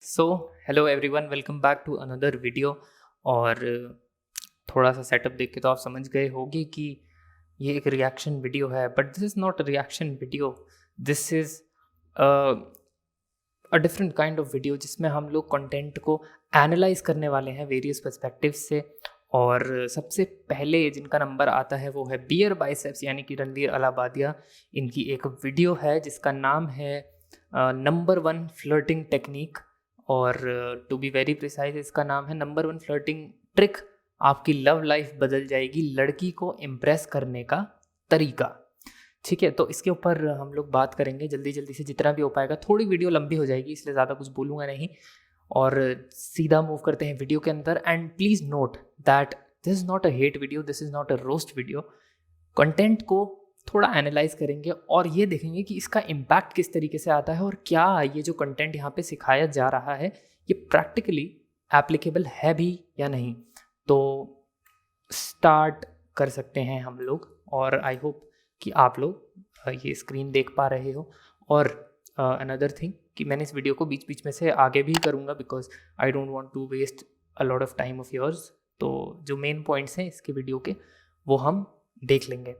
So hello everyone, welcome back to another video. और थोड़ा सा सेटअप देख के तो आप समझ गए होंगे कि ये एक रिएक्शन वीडियो है, but this is not a reaction video. This is a different kind of video जिसमें हम लोग कंटेंट को एनालाइज करने वाले हैं वेरियस पर्सपेक्टिव से। और सबसे पहले जिनका नंबर आता है वो है बियर बाइसेप्स यानी कि रणवीर अलाहाबादिया। इनकी एक वीडियो है जिसका नाम है नंबर वन फ्लर्टिंग टेक्निक। और टू बी वेरी प्रिसाइज इसका नाम है नंबर वन फ्लर्टिंग ट्रिक। आपकी लव लाइफ बदल जाएगी, लड़की को इम्प्रेस करने का तरीका। ठीक है, तो इसके ऊपर हम लोग बात करेंगे जल्दी जल्दी से जितना भी हो पाएगा। थोड़ी वीडियो लंबी हो जाएगी इसलिए ज़्यादा कुछ बोलूँगा नहीं, और सीधा मूव करते हैं वीडियो के अंदर। And please note that this is not a hate video, this is not a roast video. Content को थोड़ा एनालाइज करेंगे और ये देखेंगे कि इसका इम्पैक्ट किस तरीके से आता है और क्या ये जो कंटेंट यहाँ पे सिखाया जा रहा है ये प्रैक्टिकली एप्लीकेबल है भी या नहीं। तो स्टार्ट कर सकते हैं हम लोग। और आई होप कि आप लोग ये स्क्रीन देख पा रहे हो। और अनदर थिंग कि मैंने इस वीडियो को बीच बीच में से आगे भी करूँगा because I don't want to waste a lot of time of yours. तो जो मेन पॉइंट्स हैं इसके वीडियो के वो हम देख लेंगे।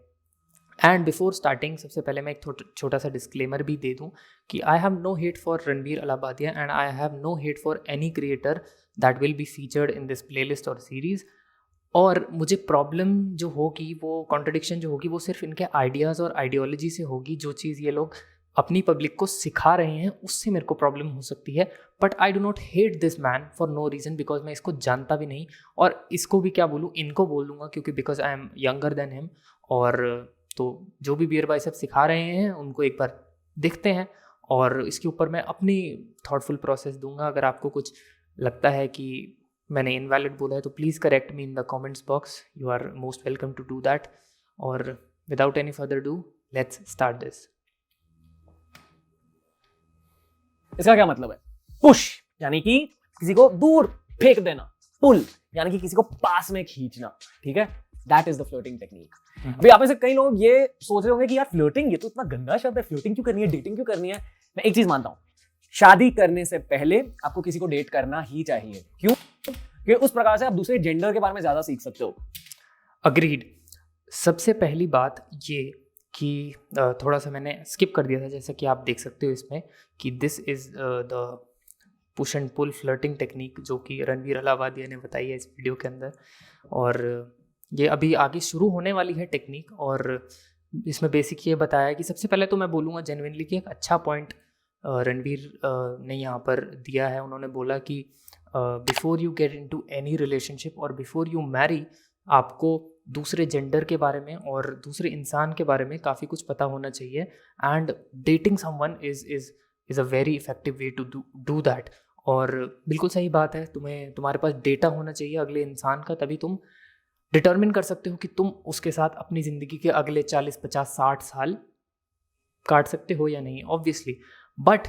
एंड बिफोर स्टार्टिंग सबसे पहले मैं एक छोटा सा डिस्क्लेमर भी दे दूं कि I have no hate for Ranveer Allahabadia and I have no hate for any creator that will be featured in this playlist और सीरीज़। और मुझे प्रॉब्लम जो होगी, वो कॉन्ट्रडिक्शन जो होगी, वो सिर्फ इनके आइडियाज़ और आइडियोलॉजी से होगी। जो चीज़ ये लोग अपनी पब्लिक को सिखा रहे हैं उससे मेरे को प्रॉब्लम हो सकती है। But I do not hate this man for no reason because मैं इसको जानता भी नहीं। और इसको भी क्या बोलूँ, इनको बोल दूँगा क्योंकि because I am younger than him. और तो जो भी बियर बाइसेप सिखा रहे हैं उनको एक बार देखते हैं और इसके ऊपर मैं अपनी थॉटफुल प्रोसेस दूंगा। अगर आपको कुछ लगता है कि मैंने इनवैलिड बोला है तो please correct me in the comments box, you are most welcome to do that. और without any further do let's start this. इसका क्या मतलब है? पुश यानी कि किसी को दूर फेंक देना, पुल यानी कि किसी को पास में खींचना। ठीक है, that is the flirting technique. अभी आप में से कई लोग ये सोच रहे होंगे कि यार फ्लर्टिंग, ये तो इतना गंदा शब्द है, फ्लर्टिंग क्यों करनी है, डेटिंग क्यों करनी है। मैं एक चीज मानता हूं, शादी करने से पहले आपको किसी को डेट करना ही चाहिए। क्यों? क्योंकि उस प्रकार से आप दूसरे जेंडर के बारे में ज्यादा सीख सकते हो। अग्रीड। सबसे पहली बात ये कि थोड़ा सा मैंने स्किप कर दिया था, जैसा कि आप देख सकते हो इसमें कि this is the push and pull flirting technique जो कि रणवीर अलाहाबादिया ने बताई है इस वीडियो के अंदर। और ये अभी आगे शुरू होने वाली है टेक्निक। और इसमें बेसिक ये बताया कि सबसे पहले तो मैं बोलूँगा जेन्युइनली कि एक अच्छा पॉइंट रणवीर ने यहाँ पर दिया है। उन्होंने बोला कि before you get into any relationship और बिफोर यू मैरी, आपको दूसरे जेंडर के बारे में और दूसरे इंसान के बारे में काफ़ी कुछ पता होना चाहिए। And dating someone is a very effective way to do that. और बिल्कुल सही बात है, तुम्हारे पास डेटा होना चाहिए अगले इंसान का, तभी तुम डिटर्मिन कर सकते हो कि तुम उसके साथ अपनी ज़िंदगी के अगले 40, 50, 60 साल काट सकते हो या नहीं, obviously. But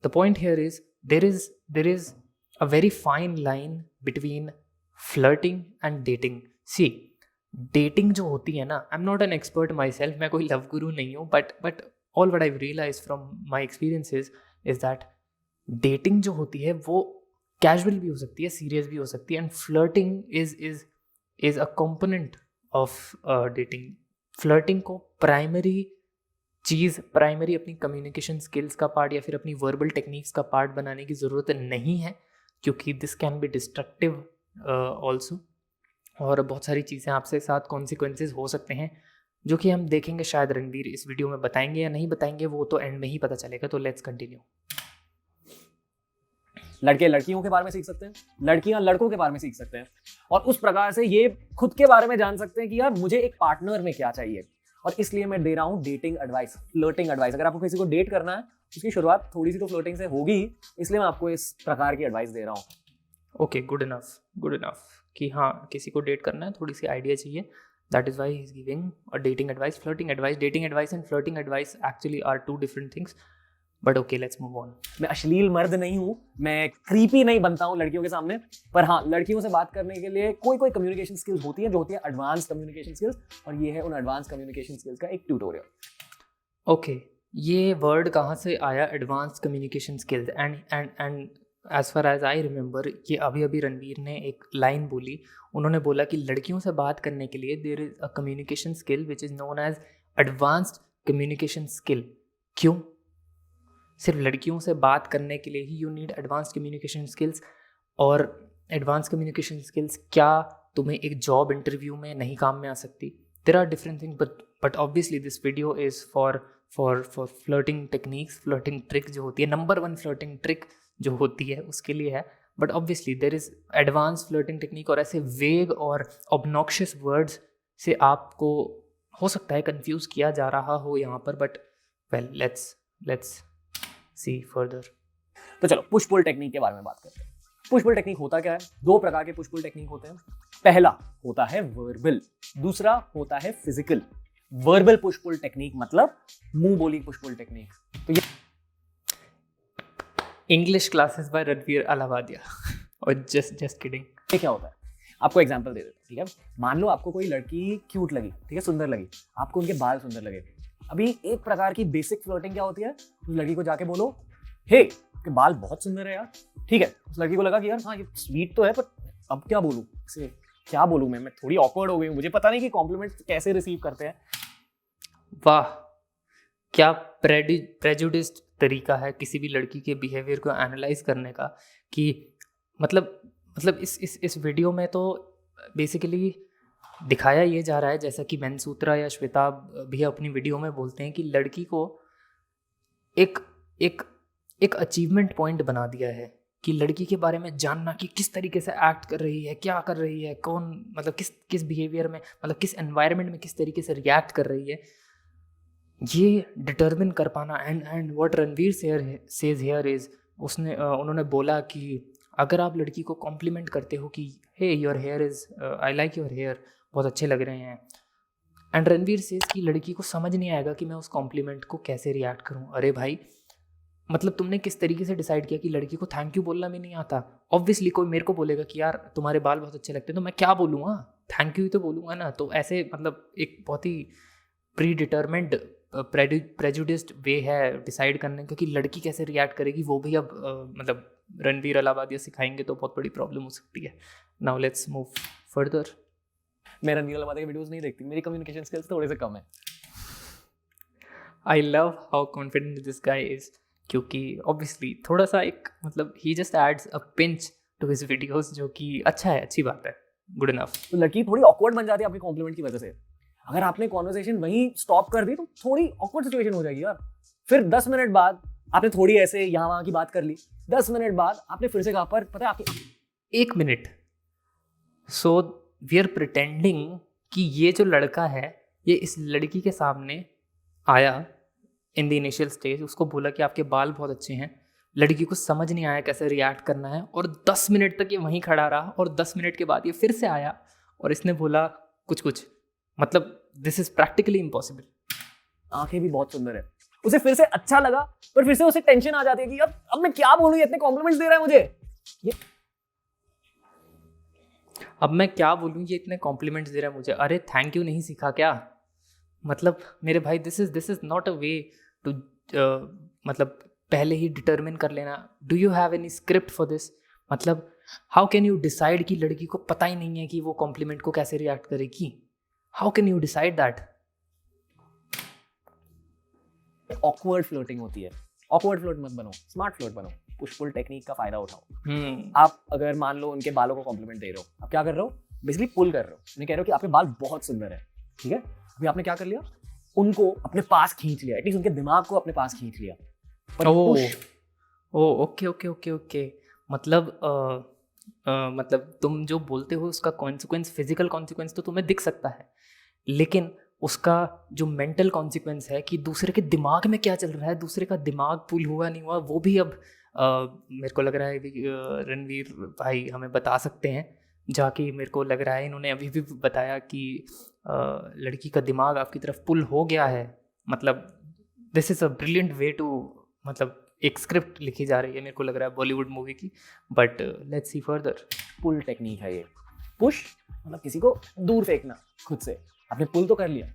the point here is there is a very fine line between flirting and dating. See, dating जो होती है ना, I am not an expert myself, मैं कोई लव गुरु नहीं हूँ, but all what I realize from my experiences is that dating जो होती है वो कैजुअल भी हो सकती है, सीरियस भी हो सकती है। And flirting is a component of dating. Flirting को प्राइमरी अपनी कम्युनिकेशन स्किल्स का पार्ट या फिर अपनी वर्बल टेक्निक्स का पार्ट बनाने की ज़रूरत नहीं है, क्योंकि this can B destructive also. और बहुत सारी चीज़ें आपसे साथ कॉन्सिक्वेंसेज हो सकते हैं जो कि हम देखेंगे, शायद रणवीर इस वीडियो में बताएंगे या नहीं बताएंगे, वो तो एंड में ही पता चलेगा। तो लेट्स कंटिन्यू। लड़के लड़कियों के बारे में सीख सकते हैं, लड़कियां लड़कों के बारे में सीख सकते हैं, और उस प्रकार से ये खुद के बारे में जान सकते हैं कि यार मुझे एक पार्टनर में क्या चाहिए। और इसलिए मैं दे रहा हूं डेटिंग एडवाइस, फ्लर्टिंग एडवाइस। अगर आपको किसी को डेट करना है, उसकी शुरुआत थोड़ी सी तो फ्लर्टिंग से होगी, इसलिए मैं आपको इस प्रकार की एडवाइस दे रहा हूं। ओके, गुड इनफ कि हाँ, किसी को डेट करना है, थोड़ी सी आइडिया चाहिए। That is why he is giving a dating advice, flirting advice. Dating advice and flirting advice actually are two different things. But okay, let's move on. मैं अश्लील मर्द नहीं हूं, मैं क्रीपी नहीं बनता हूं लड़कियों के सामने, पर हाँ, लड़कियों से बात करने के लिए कोई कम्युनिकेशन स्किल्स होती है जो होती है एडवांस कम्युनिकेशन स्किल्स, और ये है उन एडवांस कम्युनिकेशन स्किल्स का एक ट्यूटोरियल। ओके, ये वर्ड कहाँ से आया, advance communication skills? And as far as I remember, ये अभी अभी रणवीर ने एक लाइन बोली। उन्होंने बोला कि लड़कियों से बात करने के लिए there is a communication skill which is known as advanced communication skill. क्यों? सिर्फ लड़कियों से बात करने के लिए ही you need advanced communication skills? और एडवांस कम्युनिकेशन स्किल्स क्या तुम्हें एक जॉब इंटरव्यू में नहीं काम में आ सकती? There are different thing, but obviously this video is for flirting techniques, flirting trick जो होती है, नंबर 1 फ्लर्टिंग ट्रिक जो होती है उसके लिए है। But obviously there is advance flirting technique, और ऐसे वेग और ऑब्नॉक्शियस वर्ड्स से आपको हो सकता है कंफ्यूज किया जा रहा हो यहाँ पर। But well, let's see further. तो चलो पुश पुल टेक्निक के बारे में बात करते हैं। पुश पुल टेक्निक होता क्या है? 2 प्रकार के पुश पुल टेक्निक होते हैं। पहला होता है वर्बल, दूसरा होता है physical. Verbal push pull technique मतलब मुंह बोली पुश पुल टेक्निक। तो ये English classes by Ranveer Allahabadia. और जस्ट किडिंग। ये क्या होता है? आपको एग्जांपल दे देते हैं, ठीक है। मान लो आपको कोई लड़की क्यूट लगी, ठीक है, सुंदर लगी, आपको उनके बाल सुंदर लगे। अभी एक प्रकार की बेसिक फ्लर्टिंग क्या होती है? उस लड़की को जाके बोलो, हे आपके बाल बहुत सुंदर है यार, ठीक है। उस लड़की को लगा कि यार हाँ ये स्वीट तो है, पर अब क्या बोलूँ इसे, क्या बोलूँ मैं थोड़ी ऑकवर्ड हो गई हूँ, मुझे पता नहीं कि कॉम्प्लीमेंट कैसे रिसीव करते हैं। वाह, क्या प्रेजुडिस्ड तरीका है किसी भी लड़की के बिहेवियर को एनालाइज करने का। कि मतलब इस वीडियो में तो बेसिकली दिखाया ये जा रहा है, जैसा कि मनसूत्रा या श्वेता भी अपनी वीडियो में बोलते हैं, कि लड़की को एक एक एक अचीवमेंट पॉइंट बना दिया है कि लड़की के बारे में जानना कि किस तरीके से एक्ट कर रही है, क्या कर रही है, कौन मतलब किस बिहेवियर में, मतलब किस एनवायरनमेंट में किस तरीके से रिएक्ट कर रही है, ये डिटर्मिन कर पाना। And what Ranveer says here is, उन्होंने बोला कि अगर आप लड़की को कॉम्प्लीमेंट करते हो कि hey your hair is, I like your hair, बहुत अच्छे लग रहे हैं, एंड रणवीर सेज कि लड़की को समझ नहीं आएगा कि मैं उस कॉम्प्लीमेंट को कैसे रिएक्ट करूं। अरे भाई, मतलब तुमने किस तरीके से डिसाइड किया कि लड़की को थैंक यू बोलना भी नहीं आता? ऑब्वियसली कोई मेरे को बोलेगा कि यार तुम्हारे बाल बहुत अच्छे लगते हैं, तो मैं क्या बोलूँगा? थैंक यू ही तो बोलूँगा ना। तो ऐसे मतलब एक बहुत ही प्री डिटर्मिन्ड प्रेजुडिस्ड वे है डिसाइड करने का कि लड़की कैसे रिएक्ट करेगी। वो भी अब मतलब रणवीर अलाहाबादिया सिखाएंगे तो बहुत बड़ी प्रॉब्लम हो सकती है। Now let's move further. मैं रणवीर अलाहाबादिया के वीडियोस नहीं देखती, मेरी कम्युनिकेशन स्किल्स थोड़े से कम है। I love how confident this guy is, क्योंकि ऑब्वियसली थोड़ा सा एक मतलब ही just adds a pinch to his videos, जो कि अच्छा है, अच्छी बात है, गुड इनफ। तो लड़की थोड़ी ऑकवर्ड बन जाती है आपके कॉम्प्लीमेंट की वजह से। अगर आपने कॉन्वर्सेशन वहीं स्टॉप कर दी तो थोड़ी ऑकवर्ड सिचुएशन हो जाएगी यार। फिर 10 मिनट बाद आपने थोड़ी ऐसे यहाँ वहाँ की बात कर ली, 10 मिनट बाद आपने फिर से कहा, पर पता है आपकी 1 minute. So we are pretending कि ये जो लड़का है ये इस लड़की के सामने आया इन द इनिशियल स्टेज, उसको बोला कि आपके बाल बहुत अच्छे हैं, लड़की को समझ नहीं आया कैसे रिएक्ट करना है, और 10 मिनट तक ये वहीं खड़ा रहा, और 10 मिनट के बाद ये फिर से आया और इसने बोला कुछ। मतलब दिस इज प्रैक्टिकली इम्पॉसिबल। आंखें भी बहुत सुंदर है, उसे फिर से अच्छा लगा, पर फिर से उसे टेंशन आ जाती है कि अब मैं क्या बोलूं, ये इतने कॉम्प्लीमेंट्स दे रहा है मुझे, अब मैं क्या बोलूं, ये इतने कॉम्प्लीमेंट्स दे रहा है मुझे। अरे थैंक यू नहीं सीखा क्या? मतलब मेरे भाई, this is not a way to मतलब पहले ही डिटर्मिन कर लेना। Do you have any script for this? मतलब हाउ कैन यू डिसाइड कि लड़की को पता ही नहीं है कि वो कॉम्प्लीमेंट को कैसे रिएक्ट करेगी? How can you decide that? Awkward flirting होती है। ऑकवर्ड फ्लर्ट मत बनो, स्मार्ट फ्लर्ट बनो, पुश पुल टेक्निक का फायदा उठाओ। आप अगर मान लो उनके बालों को कॉम्प्लीमेंट दे रहे हो, आप क्या कर रहे हो? बेसिकली पुल कर रहे हो, उन्हें कह रहे हो कि आपके बाल बहुत सुंदर है, ठीक है। अभी आपने क्या कर लिया? उनको अपने पास खींच लिया, एटलीस्ट उनके दिमाग को अपने पास खींच लिया। ओके। मतलब तुम जो बोलते हो उसका कॉन्सिक्वेंस, फिजिकल कॉन्सिक्वेंस तो तुम्हें दिख सकता है, लेकिन उसका जो मेंटल कॉन्सिक्वेंस है कि दूसरे के दिमाग में क्या चल रहा है, दूसरे का दिमाग पुल हुआ नहीं हुआ, वो भी अब मेरे को लग रहा है रणवीर भाई हमें बता सकते हैं जाके। मेरे को लग रहा है इन्होंने अभी भी बताया कि लड़की का दिमाग आपकी तरफ पुल हो गया है। मतलब this is a brilliant way to, मतलब एक स्क्रिप्ट लिखी जा रही है मेरे को लग रहा है बॉलीवुड मूवी की। But let's see further. Pull technique है ये। पुश मतलब किसी को दूर फेंकना खुद से। आपने पुल तो कर लिया,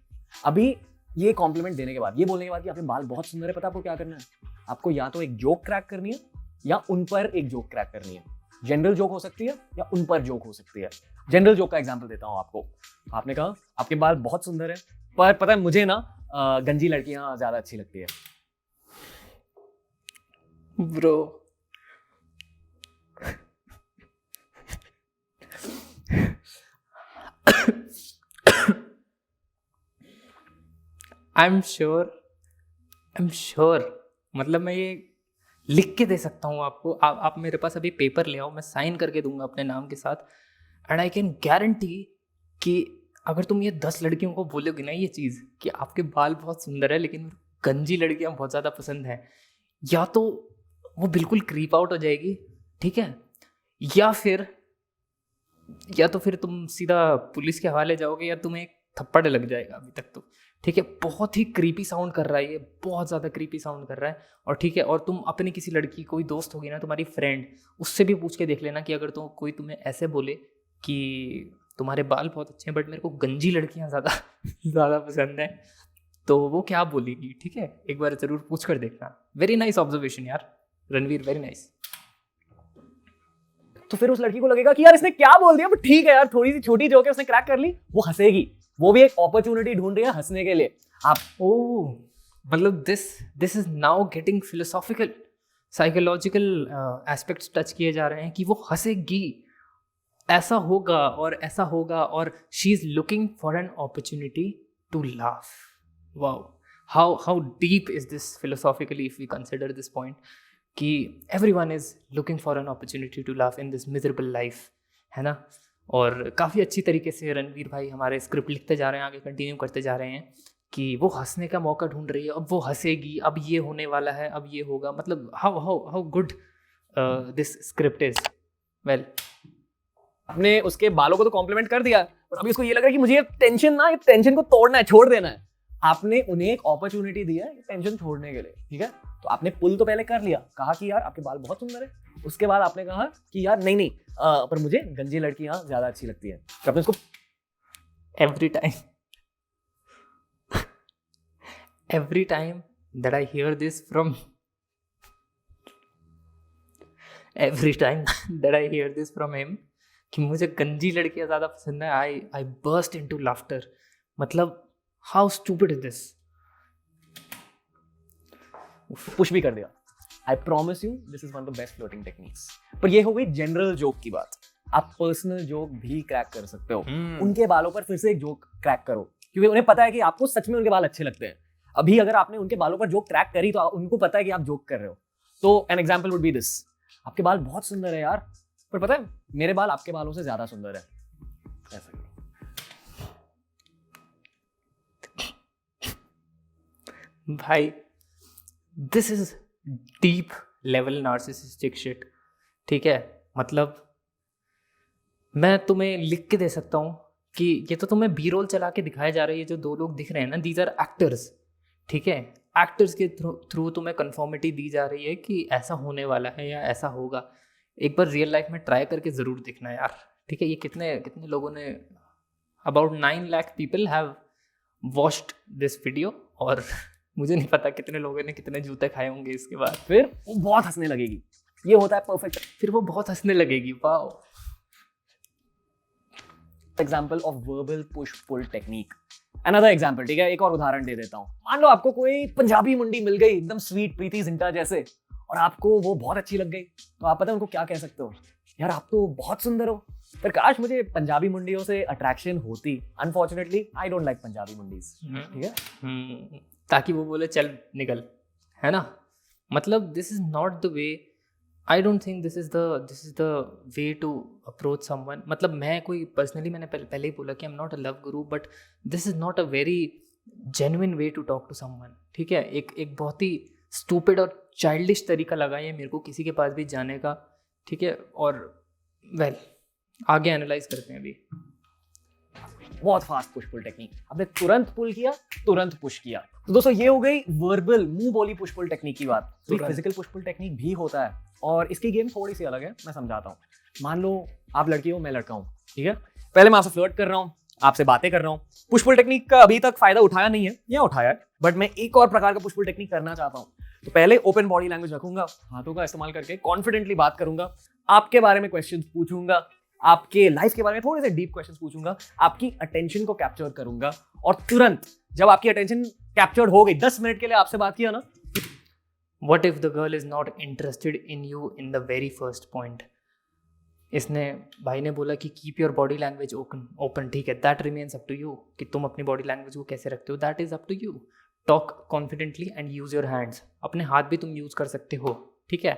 अभी ये कॉम्प्लीमेंट देने के बाद, ये बोलने के बाद कि आपके बाल बहुत सुंदर है, पता आपको क्या करना है? आपको या तो एक जोक क्रैक करनी है, या उन पर एक जोक क्रैक करनी है। जनरल जोक हो सकती है या उन पर जोक हो सकती है। जनरल जोक का एग्जांपल देता हूँ आपको। आपने कहा आपके बाल बहुत सुंदर है, पर पता है मुझे ना गंजी लड़कियां ज्यादा अच्छी लगती है। ब्रो आई एम श्योर मतलब मैं ये लिख के दे सकता हूँ आपको। आप मेरे पास अभी पेपर ले आओ, मैं साइन करके दूंगा अपने नाम के साथ। एंड आई कैन गारंटी कि अगर तुम ये 10 लड़कियों को बोलोगे ना ये चीज़ कि आपके बाल बहुत सुंदर है लेकिन गंजी लड़कियाँ बहुत ज़्यादा पसंद है, या तो वो बिल्कुल क्रीप आउट हो जाएगी, ठीक है, या फिर तुम सीधा पुलिस के हवाले जाओगे या तुम्हें एक थप्पड़ लग जाएगा अभी तक तो, ठीक है। बहुत ही क्रीपी साउंड कर रहा है ये, बहुत ज़्यादा क्रीपी साउंड कर रहा है। और ठीक है, और तुम अपनी किसी लड़की, कोई दोस्त होगी ना तुम्हारी फ्रेंड, उससे भी पूछ के देख लेना कि अगर कोई तुम्हें ऐसे बोले कि तुम्हारे बाल बहुत अच्छे हैं बट मेरे को गंजी लड़कियां ज़्यादा पसंद है, तो वो क्या बोलेगी, ठीक है। एक बार ज़रूर पूछ कर देखना। वेरी नाइस ऑब्जर्वेशन यार रणवीर, वेरी नाइस। तो फिर उस लड़की को लगेगा कि यार इसने क्या बोल दिया, बट ठीक है यार, थोड़ी सी छोटी जोक है, उसने क्रैक कर ली, वो हंसेगी। वो भी एक अपॉर्चुनिटी ढूंढ रही है हंसने के लिए। आप मतलब this is now getting philosophical, psychological aspects touch किए जा रहे हैं कि वो हंसेगी, ऐसा होगा और ऐसा होगा, और she is looking for an opportunity to laugh. Wow, how deep is this philosophically if we consider this point कि everyone is looking for an opportunity to laugh in this miserable life, है ना। और काफ़ी अच्छी तरीके से रणवीर भाई हमारे स्क्रिप्ट लिखते जा रहे हैं, आगे कंटिन्यू करते जा रहे हैं कि वो हंसने का मौका ढूंढ रही है, अब वो हंसेगी, अब ये होने वाला है, अब ये होगा। मतलब how good this script is. Well, आपने उसके बालों को तो कॉम्प्लीमेंट कर दिया, और अभी उसको ये लग रहा है कि मुझे ये टेंशन को तोड़ना है, छोड़ देना है। आपने उन्हें एक अपॉर्चुनिटी दी है टेंशन छोड़ने के लिए, ठीक है। तो आपने पुल तो पहले कर लिया, कहा कि यार आपके बाल बहुत सुंदर है। उसके बाद आपने कहा कि यार नहीं पर मुझे गंजी लड़कियां ज्यादा अच्छी लगती है। तो आपने उसको every time that I hear this from him कि मुझे गंजी लड़कियां ज़्यादा पसंद है, I burst into laughter। मतलब how stupid is this। Push भी कर दिया। I promise you this is one of the best flirting techniques। पर ये हो गई जनरल जोक की बात। आप पर्सनल जोक भी क्रैक कर सकते हो। उनके बालों पर फिर से एक जोक क्रैक करो, क्योंकि उन्हें पता है कि आपको सच में उनके बाल अच्छे लगते हैं। अभी अगर आपने उनके बालों पर जोक क्रैक करी तो उनको पता है कि आप जोक कर रहे हो। तो an example would be this, आपके बाल बहुत सुंदर है यार, पर पता है मेरे बाल आपके बालों से ज्यादा सुंदर है। ऐसा भाई, this is deep level narcissistic shit, ठीक है। मतलब मैं तुम्हें लिख के दे सकता हूँ कि ये तो तुम्हें बी रोल चला के दिखाया जा रहा है। ये जो 2 लोग दिख रहे हैं ना, दीज आर एक्टर्स, ठीक है। एक्टर्स के थ्रू तुम्हें कन्फर्मिटी दी जा रही है कि ऐसा होने वाला है या ऐसा होगा। एक बार रियल लाइफ में ट्राई करके ज़रूर देखना यार, ठीक है। ये कितने लोगों ने, about 9 lakh people have watched this video, और मुझे नहीं पता कितने लोगों ने कितने जूते खाए होंगे इसके बाद। फिर वो बहुत हंसने लगेगी। ये होता है परफेक्ट, फिर वो बहुत हंसने लगेगी। Wow. Example of verbal push pull technique. Another example, ठीक है, एक और उदाहरण दे देता हूँ। मान लो आपको कोई पंजाबी मुंडी मिल गई, एकदम स्वीट प्रीति जिंटा जैसे, और आपको वो बहुत अच्छी लग गई, तो आप पता है उनको क्या कह सकते हो? यार आप तो बहुत सुंदर हो, पर काश मुझे पंजाबी मुंडियों से अट्रैक्शन होती। Unfortunately I don't like Punjabi मुंडीज, ठीक है। ताकि वो बोले चल निकल, है ना। मतलब this is not the way, I don't think this is the way to approach someone. मतलब मैं कोई पर्सनली, मैंने पहले ही बोला कि I am not a love guru, but this is not a very genuine way to talk to someone, ठीक है। एक बहुत ही स्टूपिड और चाइल्डिश तरीका लगा ये मेरे को किसी के पास भी जाने का, ठीक है। और वेल, आगे एनालाइज करते हैं अभी। बहुत फास्ट पुश पुल टेक्निक, आपने तुरंत पुल किया, तुरंत पुश किया। तो दोस्तों ये हो गई वर्बल, मुंह बोली पुश पुल टेक्निक की बात। तो फिजिकल पुश पुल टेक्निक भी होता है, और इसकी गेम थोड़ी सी अलग है, मैं समझाता हूँ। मान लो आप लड़की हो, मैं लड़का हूँ, ठीक है। पहले मैं आपसे फ्लर्ट कर रहा हूँ, आपसे बातें कर रहा हूँ। पुश पुल टेक्निक का अभी तक फायदा उठाया नहीं है, या उठाया है, बट मैं एक और प्रकार का पुश पुल टेक्निक करना चाहता हूँ। तो पहले ओपन बॉडी लैंग्वेज रखूंगा, हाथों का इस्तेमाल करके कॉन्फिडेंटली बात करूंगा, आपके बारे में क्वेश्चंस पूछूंगा, आपके लाइफ के बारे में थोड़े से डीप क्वेश्चंस पूछूंगा, आपकी अटेंशन को कैप्चर करूंगा, और तुरंत जब आपकी अटेंशन कैप्चर्ड हो गई, 10 मिनट के लिए आपसे बात किया ना, What if the girl is not interested in you in the very first point? इसने भाई ने बोला कि keep your body language open, ठीक है, that remains up to you कि तुम अपनी बॉडी लैंग्वेज को कैसे रखते हो, that is up to you. Talk confidently and use your hands, अपने हाथ भी तुम यूज कर सकते हो, ठीक है।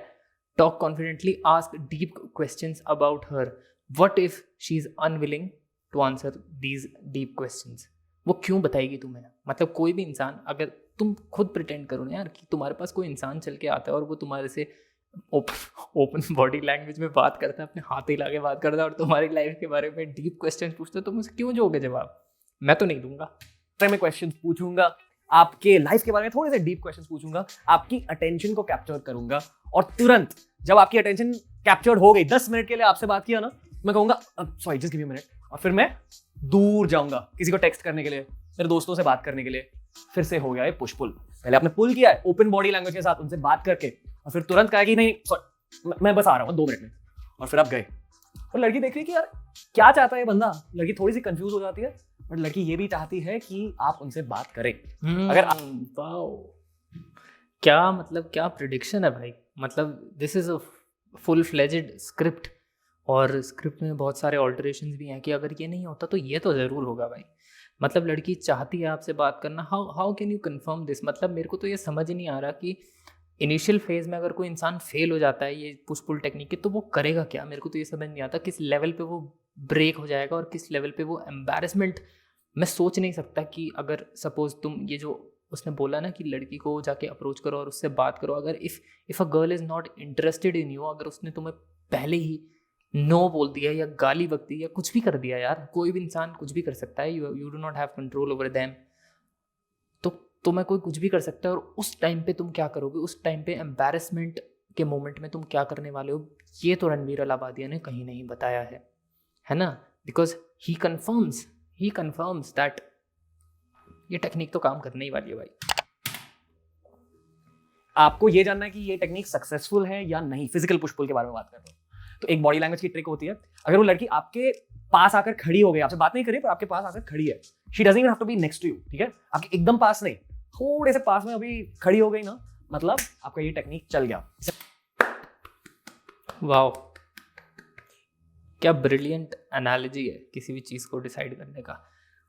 Talk confidently, ask deep questions about her. What if she is unwilling to answer these deep questions? वो क्यों बताएगी तुम्हें? मतलब कोई भी इंसान, अगर तुम खुद प्रिटेंड करो ना यार कि तुम्हारे पास कोई इंसान चल के आता है और वो तुम्हारे से ओपन बॉडी लैंग्वेज में बात करता है, अपने हाथ हिला के बात करता है और तुम्हारी लाइफ के बारे में डीप क्वेश्चन पूछता है, तो मुझे क्यों दोगे जवाब? मैं तो नहीं दूंगा। मैं क्वेश्चंस पूछूंगा, आपके लाइफ के बारे में थोड़े से डीप क्वेश्चंस पूछूंगा, आपकी अटेंशन को कैप्चर करूंगा, और तुरंत जब आपकी अटेंशन कैप्चर्ड हो गई, 10 मिनट के लिए आपसे बात किया ना, मैं कहूंगा sorry just give me a minute, और फिर मैं दूर जाऊंगा किसी को टेक्स्ट करने के लिए, मेरे दोस्तों से बात करने के लिए। फिर से हो गया है पुश पुल। पहले आपने पुल किया है ओपन बॉडी लैंग्वेज के साथ, उनसे बात करके, और फिर तुरंत कहा कि नहीं मैं बस आ रहा हूँ 2 मिनट में, और फिर आप गए। और लड़की देख रही है कि यार क्या चाहता है ये बंदा, लड़की थोड़ी सी कंफ्यूज हो जाती है, बट लड़की ये भी चाहती है कि आप उनसे बात करें। अगर क्या मतलब, क्या प्रिडिक्शन है भाई, मतलब this is a full fledged script, और स्क्रिप्ट में बहुत सारे ऑल्टरेशंस भी हैं कि अगर ये नहीं होता तो ये तो ज़रूर होगा भाई। मतलब लड़की चाहती है आपसे बात करना, how can you confirm this? मतलब मेरे को तो ये समझ ही नहीं आ रहा कि इनिशियल फेज़ में अगर कोई इंसान फेल हो जाता है ये पुश पुल टेक्निक के, तो वो करेगा क्या? मेरे को तो ये समझ नहीं आता किस लेवल पे वो ब्रेक हो जाएगा और किस लेवल पे वो एम्बैरेसमेंट। मैं सोच नहीं सकता कि अगर सपोज तुम, ये जो उसने बोला ना कि लड़की को जाके अप्रोच करो और उससे बात करो, अगर if a girl is not interested in you, अगर उसने तुम्हें पहले ही नो बोल दिया या गाली बक दी या कुछ भी कर दिया, यार कोई भी इंसान कुछ भी कर सकता है, you do not have control over them, तो तुम्हें कोई कुछ भी कर सकता है। और उस टाइम पे तुम क्या करोगे? उस टाइम पे एम्बैरेसमेंट के मोमेंट में तुम क्या करने वाले हो? ये तो रणवीर अलाबादिया ने कहीं नहीं बताया है ना, बिकॉज ही कन्फर्म्स दैट ये टेक्निक तो काम करने ही वाली है भाई। आपको ये जानना है कि ये टेक्निक सक्सेसफुल है या नहीं, फिजिकल पुश पुल के बारे में बात कर रहे हो, तो एक बॉडी लैंग्वेज की ट्रिक होती है। अगर वो लड़की आपके पास आकर खड़ी हो गई, आपसे बात नहीं करी पर आपके पास आकर खड़ी है, she doesn't even have to be next to you, ठीक है, आपके एकदम पास नहीं, थोड़े से पास में अभी खड़ी हो गई ना, मतलब आपका ये टेक्निक चल गया। वाओ, क्या ब्रिलियंट एनालॉजी है किसी भी चीज़ को डिसाइड करने का।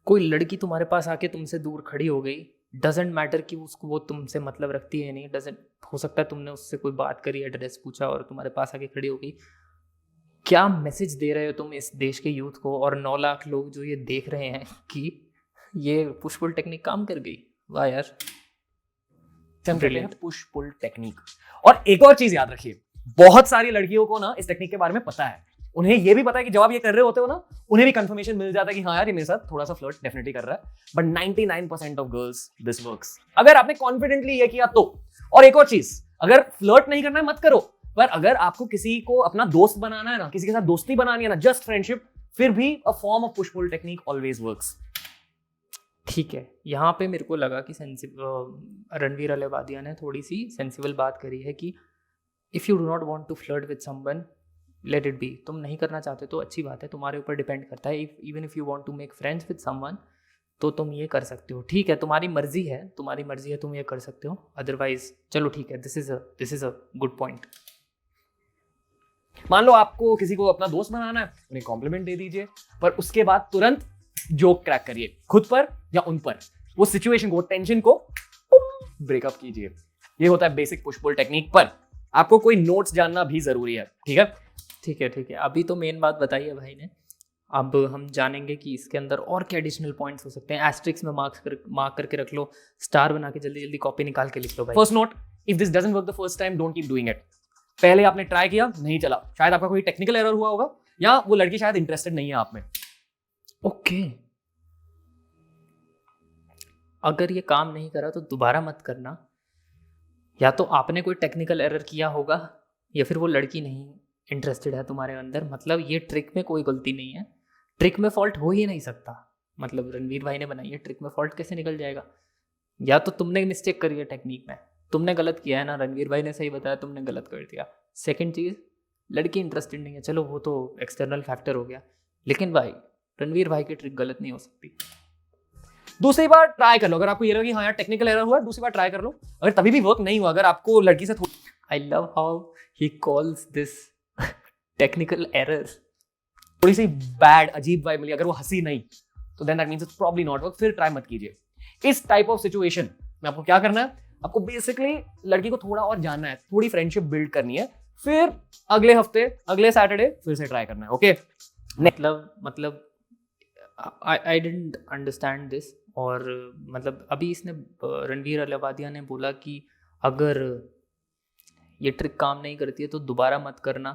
कोई लड़की तुम्हारे पास आके तुमसे दूर खड़ी हो गई, डजेंट मैटर कि उसको वो तुमसे मतलब रखती है नहीं, डजेंट, हो सकता है तुमने उससे कोई बात करी, एड्रेस पूछा और तुम्हारे पास आके खड़ी हो गई। क्या मैसेज दे रहे हो तुम इस देश के यूथ को और 9 लाख लोग जो ये देख रहे हैं कि ये पुश पुल टेक्निक काम कर गई? वाह यार, पुश पुल टेक्निक। और एक और चीज याद रखिए, बहुत सारी लड़कियों को ना इस टेक्निक के बारे में पता है, उन्हें ये भी पता है कि जब आप ये कर रहे होते हो ना, उन्हें भी कंफर्मेशन मिल जाता है कि हाँ यार ये मेरे साथ थोड़ा सा फ्लर्ट डेफिनेटली कर रहा है, but 99% of girls this works, अगर आपने कॉन्फिडेंटली ये किया तो। और एक और चीज, अगर फ्लर्ट नहीं करना है मत करो, पर अगर आपको किसी को अपना दोस्त बनाना है ना, किसी के साथ दोस्ती बनानी है ना, जस्ट फ्रेंडशिप, फिर भी a form of push pull technique always works. ठीक है, यहाँ पे मेरे को लगा कि रणवीर अलाबादिया ने थोड़ी सी सेंसिबल बात करी है कि if you do not want to flirt with someone, let it be. तुम नहीं करना चाहते तो अच्छी बात है, तुम्हारे ऊपर डिपेंड करता है। Even if you want to make friends with someone, तो तुम ये कर सकते हो, ठीक है, तुम्हारी मर्जी है, तुम ये कर सकते हो, अदरवाइज चलो ठीक है, this is a good point. मान लो आपको किसी को अपना दोस्त बनाना है, उन्हें कॉम्प्लीमेंट दे दीजिए, पर उसके बाद तुरंत जोक क्रैक करिए, खुद पर या उन पर, वो सिचुएशन को, टेंशन को ब्रेकअप कीजिए। ये होता है बेसिक पुश पुल टेक्निक, पर आपको कोई नोट्स जानना भी जरूरी है, ठीक है। ठीक है, अभी तो मेन बात बताई है भाई ने, अब हम जानेंगे कि इसके अंदर और क्या एडिशनल पॉइंट्स हो सकते हैं। एस्ट्रिक्स में मार्क करके रख लो, स्टार बना के जल्दी जल्दी कॉपी निकाल के लिख लो भाई। First note, if this doesn't work the first time, don't keep doing it. पहले आपने ट्राई किया, नहीं चला, शायद आपका कोई टेक्निकल एरर हुआ होगा, या वो लड़की शायद इंटरेस्टेड नहीं है आप में। ओके, अगर ये काम नहीं करा तो दोबारा मत करना। या तो आपने कोई टेक्निकल एरर किया होगा, या फिर वो लड़की नहीं इंटरेस्टेड है तुम्हारे अंदर। मतलब ये ट्रिक में कोई गलती नहीं है, ट्रिक में फॉल्ट हो ही नहीं सकता। मतलब रणवीर भाई ने बनाई है ट्रिक में फॉल्ट कैसे निकल जाएगा? या तो तुमने मिस्टेक करी है टेक्निक में, तुमने गलत किया है ना, रणवीर भाई ने सही बताया, तुमने गलत कर दिया। सेकंड चीज़, लड़की इंटरेस्टेड नहीं है, चलो वो तो एक्सटर्नल फैक्टर हो गया, लेकिन भाई रणवीर भाई की ट्रिक गलत नहीं हो सकती। दूसरी बार ट्राई कर लो, अगर आपको ये लगे कि हाँ यार टेक्निकल एरर हुआ, दूसरी बार ट्राई कर लो। अगर तभी भी वर्क नहीं हुआ, अगर आपको लड़की से आई love how he calls this technical errors, थोड़ी सी बैड अजीब वाइब मिली, अगर वो हंसी नहीं, तो then that means it's probably not work, फिर ट्राई मत कीजिए। इस टाइप ऑफ सिचुएशन में आपको क्या करना है, आपको बेसिकली लड़की को थोड़ा और जानना है, थोड़ी फ्रेंडशिप बिल्ड करनी है, फिर अगले हफ्ते अगले सैटरडे फिर से ट्राई करना है। ओके, मतलब आई डिडंट अंडरस्टैंड दिस। और मतलब अभी इसने रणवीर अलाहाबादिया ने बोला कि अगर ये ट्रिक काम नहीं करती है तो दोबारा मत करना,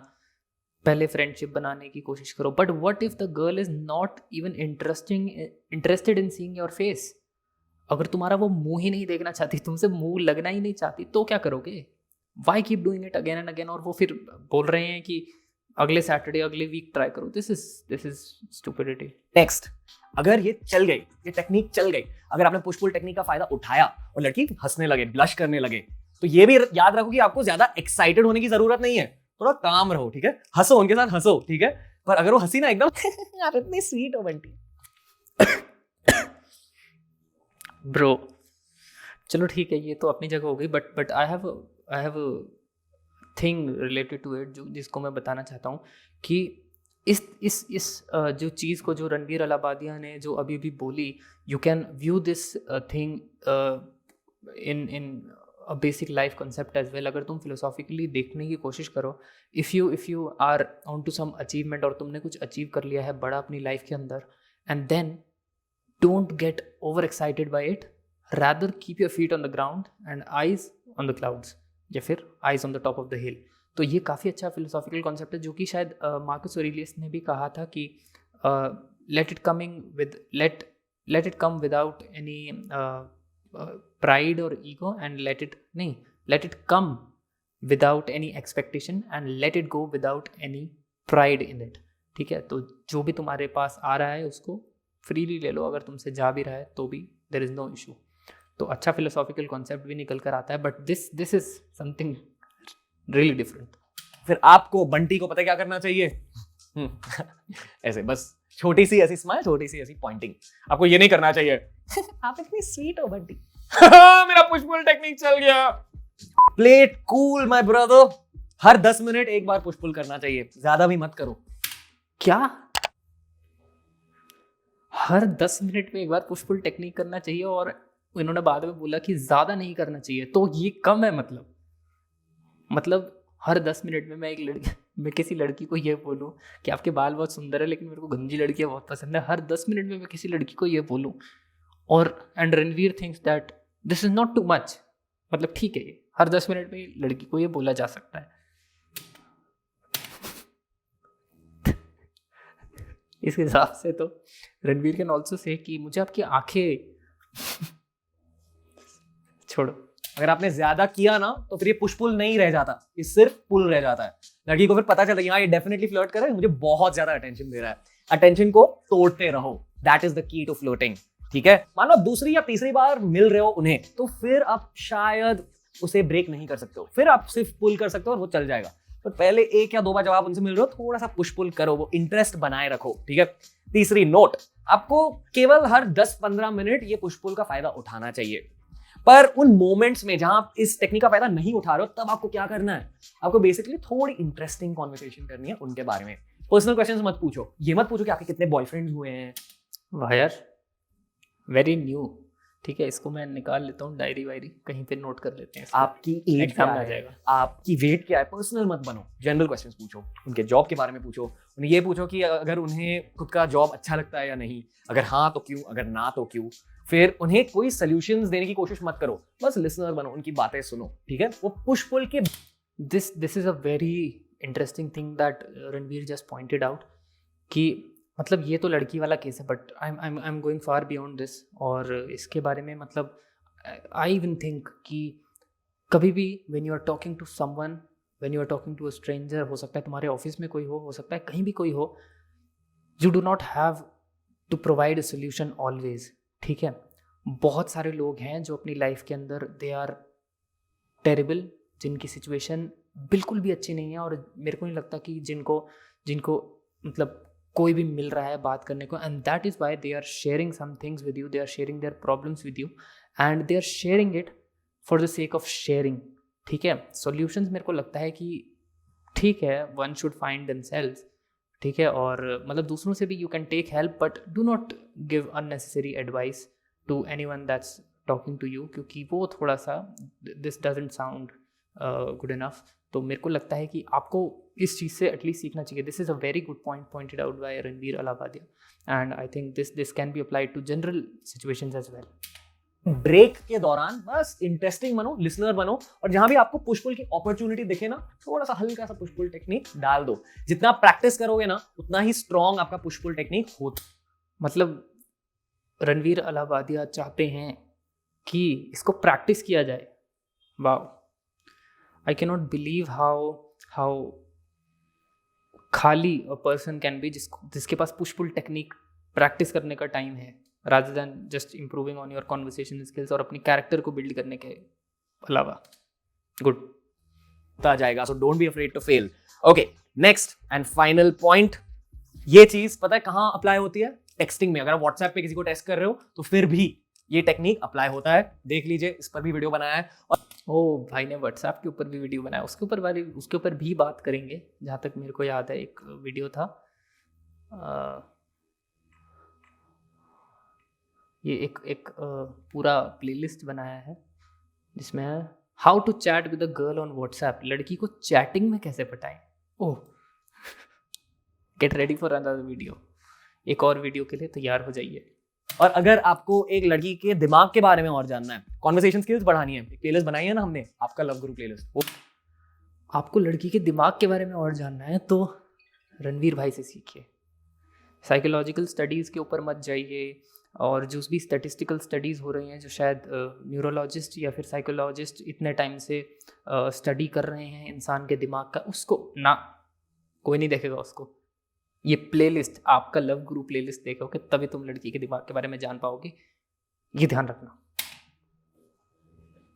पहले फ्रेंडशिप बनाने की कोशिश करो। But what if the girl is not even interested in seeing your face? अगर तुम्हारा वो मुंह ही नहीं देखना चाहती, तुमसे मुंह लगना ही नहीं चाहती, तो क्या करोगे? Why keep doing it again and again? और वो फिर बोल रहे हैं कि अगले सैटरडे अगले वीक ट्राई करो। This is stupidity. नेक्स्ट, अगर ये चल गई, ये टेक्निक चल गई, अगर आपने पुश पुल टेक्निक का फायदा उठाया और लड़की हंसने लगे, ब्लश करने लगे, तो ये भी याद रखो कि आपको ज्यादा एक्साइटेड होने की जरूरत नहीं है, थोड़ा काम रहो, ठीक है? हंसो, उनके साथ हंसो, ठीक है? पर अगर वो हंसी ना एकदम आप इतनी स्वीट हो बंटी ब्रो, चलो ठीक है, ये तो अपनी जगह हो गई, but I have thing related to it जिसको मैं बताना चाहता हूँ कि इस जो चीज़ को जो रणवीर अलाहाबादिया ने जो अभी भी बोली, you can view this thing in a basic life concept as well. अगर तुम फिलोसॉफिकली देखने की कोशिश करो, if you are on to some achievement और तुमने कुछ अचीव कर लिया है बड़ा अपनी लाइफ के अंदर, and then don't get over excited by it, rather keep your feet on the ground and eyes on the clouds, या फिर eyes on the top of the hill। तो ये काफ़ी अच्छा फिलोसॉफिकल कॉन्सेप्ट है, जो कि शायद मार्कस ऑरेलियस ने भी कहा था कि let it come without any pride or ego, and let it come without any expectation and let it go without any pride in it। ठीक है, तो जो भी तुम्हारे पास आ रहा है उसको फ्रीली ले लो, अगर तुमसे जा भी रहा है तो भी देयर इज़ नो इशू। तो अच्छा फिलोसॉफिकल कॉन्सेप्ट भी निकल कर आता है, but this is something really different. फिर आपको बंटी को पता है क्या करना चाहिए? ऐसे बस छोटी सी ऐसी स्माइल, छोटी सी ऐसी पॉइंटिंग, आपको ये नहीं करना चाहिए आप इतनी स्वीट हो बंटी मेरा पुश पुल टेक्निक चल गया। Play it cool my brother, her 10 minute एक बार पुश पुल करना चाहिए, ज्यादा भी मत करो। क्या हर 10 मिनट में एक बार पुश पुल टेक्निक करना चाहिए? और इन्होंने बाद में बोला कि ज़्यादा नहीं करना चाहिए, तो ये कम है। मतलब हर 10 मिनट में मैं किसी लड़की को ये बोलूँ कि आपके बाल बहुत सुंदर है लेकिन मेरे को गंजी लड़कियाँ बहुत पसंद है, हर 10 मिनट में मैं किसी लड़की को ये बोलूँ, और and Ranveer thinks that this is not too much. मतलब ठीक है, ये हर 10 मिनट में लड़की को ये बोला जा सकता है। इस हिसाब से तो रणवीर कैन ऑल्सो से कि मुझे आपकी आंखें छोड़ो। अगर आपने ज्यादा किया ना तो फिर ये पुश पुल नहीं रह जाता, ये सिर्फ पुल रह जाता है। लड़की को फिर पता चलता है हाँ ये डेफिनेटली फ्लर्ट कर रहा है, मुझे बहुत ज्यादा अटेंशन दे रहा है। अटेंशन को तोड़ते रहो, that is the key to floating. ठीक है, मान लो दूसरी या तीसरी बार मिल रहे हो उन्हें, तो फिर आप शायद उसे ब्रेक नहीं कर सकते हो, फिर आप सिर्फ पुल कर सकते हो और वो चल जाएगा। तो पहले 1 या 2 बार जब आप उनसे मिल रहे हो, थोड़ा सा पुश पुल करो, वो इंटरेस्ट बनाए रखो। ठीक है, तीसरी नोट, आपको केवल हर 10-15 मिनट ये पुश पुल का फायदा उठाना चाहिए। पर उन मोमेंट्स में जहां आप इस टेक्निक का फायदा नहीं उठा रहे हो, तब आपको क्या करना है? आपको बेसिकली थोड़ी इंटरेस्टिंग कॉन्वर्सेशन करनी है उनके बारे में। पर्सनल क्वेश्चंस मत पूछो, ये मत पूछो कि आपके कितने बॉयफ्रेंड्स हुए हैं। वाह यार, वेरी न्यू। ठीक है, इसको मैं निकाल लेता हूँ, डायरी वायरी कहीं पे नोट कर लेते हैं। आपकी एज क्या आ है, जाएगा, आपकी वेट क्या है, पर्सनल मत बनो, जनरल क्वेश्चंस पूछो। उनके जॉब के बारे में पूछो, उन्हें ये पूछो कि अगर उन्हें खुद का जॉब अच्छा लगता है या नहीं, अगर हाँ तो क्यों, अगर ना तो क्यों। फिर उन्हें कोई सॉल्यूशंस देने की कोशिश मत करो, बस लिसनर बनो, उनकी बातें सुनो। ठीक है, वो पुश पुल के this is a very interesting thing that Ranveer just pointed out कि मतलब ये तो लड़की वाला केस है, but I am going far beyond this. और इसके बारे में मतलब आई इवन थिंक कि कभी भी when you are talking to someone, when you are talking to a stranger, हो सकता है तुम्हारे ऑफिस में कोई हो सकता है कहीं भी कोई हो, you do not have to provide a solution always. ठीक है, बहुत सारे लोग हैं जो अपनी लाइफ के अंदर दे आर टेरिबल, जिनकी सिचुएशन बिल्कुल भी अच्छी नहीं है, और मेरे को नहीं लगता कि जिनको जिनको मतलब कोई भी मिल रहा है बात करने को, and that is why they are sharing some things with you, they are sharing their problems with you, and they are sharing it for the sake of sharing. ठीक है, सॉल्यूशंस मेरे को लगता है कि ठीक है, वन शुड फाइंड देमसेल्व्स, ठीक है, और मतलब दूसरों से भी you can take help, but do not give unnecessary advice to anyone that's talking to you, क्योंकि वो थोड़ा सा this doesn't sound good enough. तो मेरे को लगता है कि आपको इस चीज़ से एटलीस्ट सीखना चाहिए। This is a very good point pointed out by Ranveer Allahabadia, and I think this can be applied to general situations as well. Break के दौरान बस इंटरेस्टिंग बनो, लिसनर बनो, और जहां भी आपको पुश पुल की अपॉर्चुनिटी दिखे ना, थोड़ा सा हल्का सा पुश पुल टेक्निक डाल दो। जितना प्रैक्टिस करोगे ना, उतना ही स्ट्रॉन्ग आपका पुश पुल टेक्निक होता। मतलब रणवीर अलाहाबादिया चाहते हैं कि इसको प्रैक्टिस किया जाए। Wow, I can not believe how खाली अ पर्सन कैन बी जिसके पास पुश पुल टेक्निक प्रैक्टिस करने का टाइम है, rather than just improving on your conversation skills और अपनी कैरेक्टर को बिल्ड करने के अलावा। गुड आ जाएगा, so don't be afraid to fail. Okay, next and final point, ये चीज पता है कहाँ अप्लाई होती है? टेक्सटिंग में। अगर आप व्हाट्सएप पे किसी को टेक्स्ट कर रहे हो तो फिर भी ये टेक्निक अप्लाई होता है। देख लीजिए, इस पर भी वीडियो बनाया है। और ओ भाई ने व्हाट्सएप के ऊपर भी वीडियो बनाया, उसके ऊपर भी बात करेंगे। जहाँ तक मेरे को याद है एक वीडियो था, ये एक पूरा प्लेलिस्ट बनाया है जिसमें है how to chat with a girl on WhatsApp, लड़की को चैटिंग में कैसे पटाएं। Oh, get ready for another video, एक और वीडियो के लिए तैयार हो जाइए। और अगर आपको एक लड़की के दिमाग के बारे में और जानना है, कॉन्वर्सेशन स्किल्स बढ़ानी है, एक प्लेलिस्ट बनाई है ना हमने, आपका लव गुरु प्लेलिस्ट। आपको लड़की के दिमाग के बारे में और जानना है तो रणवीर भाई से सीखिए। साइकोलॉजिकल स्टडीज़ के ऊपर मत जाइए, और जो भी स्टैटिस्टिकल स्टडीज़ हो रही हैं, जो शायद न्यूरोलॉजिस्ट या फिर साइकोलॉजिस्ट इतने टाइम से स्टडी कर रहे हैं इंसान के दिमाग का, उसको ना, कोई नहीं देखेगा उसको। ये प्लेलिस्ट, आपका लव गुरु प्लेलिस्ट देखोगे तभी तुम लड़की के दिमाग के बारे में जान पाओगे, ये ध्यान रखना।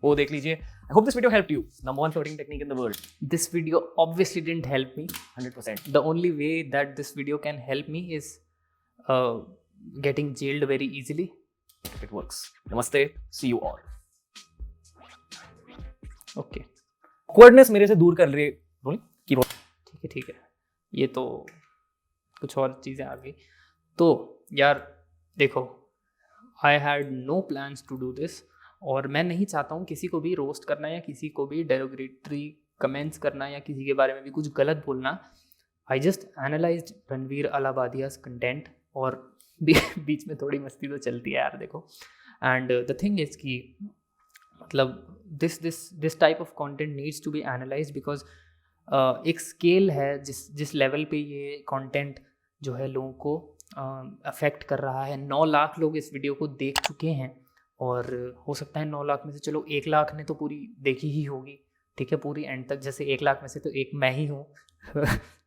वो देख लीजिए। I hope this video helped you. Number 1 floating technique in the world. This video obviously didn't help me 100%. The only way that this video can help me is getting jailed very easily. It works. Namaste. See you all. Okay. Awkwardness मेरे से दूर कर रही है। ठीक है, ये तो कुछ और चीज़ें आ गई। तो यार देखो, I had no plans to do this, और मैं नहीं चाहता हूँ किसी को भी रोस्ट करना या किसी को भी डेरोगेटरी कमेंट्स करना या किसी के बारे में भी कुछ गलत बोलना। I just analysed Ranveer Allahabadia's content, और बीच में थोड़ी मस्ती तो चलती है यार, देखो। एंड द थिंग इज़ कि मतलब this type of content needs to be analysed, because एक स्केल है जिस लेवल पे ये कंटेंट जो है लोगों को अफेक्ट कर रहा है। 9 लाख लोग इस वीडियो को देख चुके हैं, और हो सकता है 9 लाख में से चलो 1 लाख ने तो पूरी देखी ही होगी, ठीक है, पूरी एंड तक। जैसे 1 लाख में से तो एक मैं ही हूँ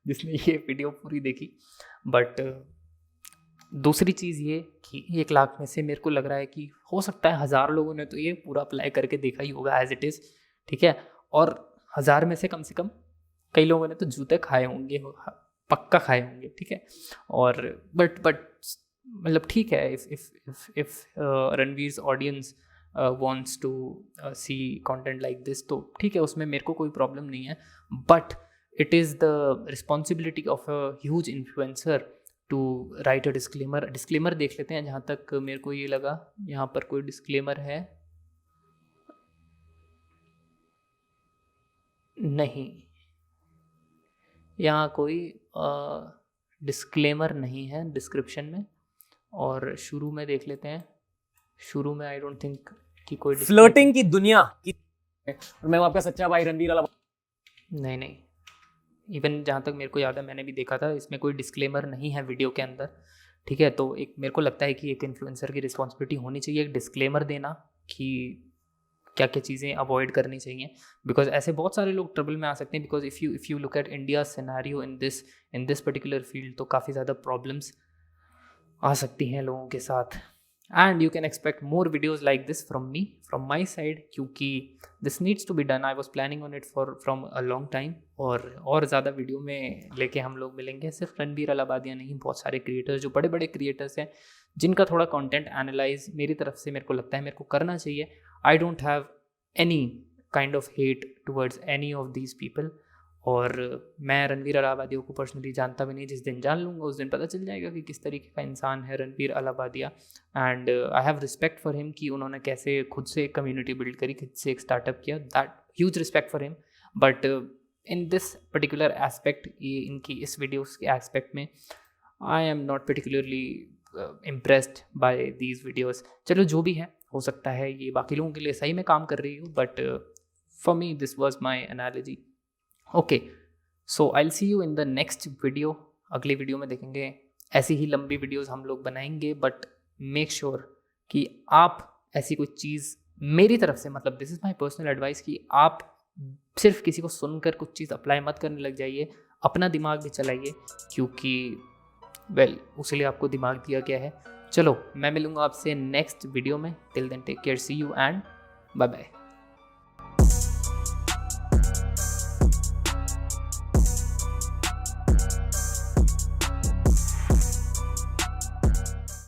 जिसने ये वीडियो पूरी देखी। बट दूसरी चीज़ ये कि 1 लाख में से मेरे को लग रहा है कि हो सकता है 1000 लोगों ने तो ये पूरा अप्लाई करके देखा ही होगा एज इट इज़, ठीक है, और 1000 में से कम कई लोगों ने तो जूते खाए होंगे, पक्का खाए होंगे, ठीक है। और बट मतलब ठीक है, if Ranveer's audience wants to see content like this, तो ठीक है, उसमें मेरे को कोई प्रॉब्लम नहीं है। But it is the responsibility of a huge influencer to write a disclaimer. Disclaimer देख लेते हैं, जहाँ तक मेरे को ये लगा यहाँ पर कोई डिस्क्लेमर है नहीं, यहाँ कोई डिस्क्लेमर नहीं है डिस्क्रिप्शन में। और शुरू में देख लेते हैं, शुरू में आई डोंट थिंक कि कोई फ्लर्टिंग की दुनिया की, और मैं आपका सच्चा भाई रणवीर अलाहाबादिया। नहीं, इवन जहाँ तक मेरे को याद है मैंने भी देखा था, इसमें कोई डिस्क्लेमर नहीं है वीडियो के अंदर, ठीक है। तो एक मेरे को लगता है कि एक इन्फ्लुएंसर की रिस्पॉन्सिबिलिटी होनी चाहिए एक डिस्क्लेमर देना कि क्या क्या चीज़ें अवॉइड करनी चाहिए, बिकॉज ऐसे बहुत सारे लोग ट्रबल में आ सकते हैं। Because if you look at India scenario in this particular field, तो काफ़ी ज़्यादा प्रॉब्लम्स आ सकती हैं लोगों के साथ। And you can expect more videos like this from me, from my side, क्योंकि this needs to be done. I was planning on it from a long time. और ज़्यादा वीडियो में लेके हम लोग मिलेंगे. सिर्फ रणबीर अलाबादिया नहीं, बहुत सारे क्रिएटर्स, जो बड़े बड़े क्रिएटर्स हैं, जिनका थोड़ा कंटेंट एनालाइज मेरी तरफ से मेरे को लगता है मेरे को करना चाहिए. I don't have any kind of hate towards any of these people. और मैं रणबीर अलाबादिया को पर्सनली जानता भी नहीं. जिस दिन जान लूँगा उस दिन पता चल जाएगा कि किस तरीके का इंसान है Ranbir Allahbadia. And I have respect for him कि उन्होंने कैसे खुद से एक कम्युनिटी बिल्ड करी, खुद से एक स्टार्टअप किया. That huge respect for him. But in this particular aspect, ये इनकी इस वीडियोस के एस्पेक्ट में आई am not particularly impressed by these videos. चलो जो भी है, हो सकता है ये बाकी लोगों के लिए सही में काम कर रही हूँ, but for me this was my analogy. Okay, so I will see you in the next video. अगली वीडियो में देखेंगे. ऐसी ही लंबी वीडियोस हम लोग बनाएंगे, बट मेक श्योर कि आप ऐसी कोई चीज़ मेरी तरफ से, मतलब this is my personal advice, कि आप सिर्फ किसी को सुनकर कुछ चीज़ अप्लाई मत करने लग जाइए. अपना दिमाग भी चलाइए, क्योंकि वेल उसके लिए आपको दिमाग दिया गया है. चलो, मैं मिलूँगा आपसे नेक्स्ट वीडियो में. Till then take care, see you and bye bye.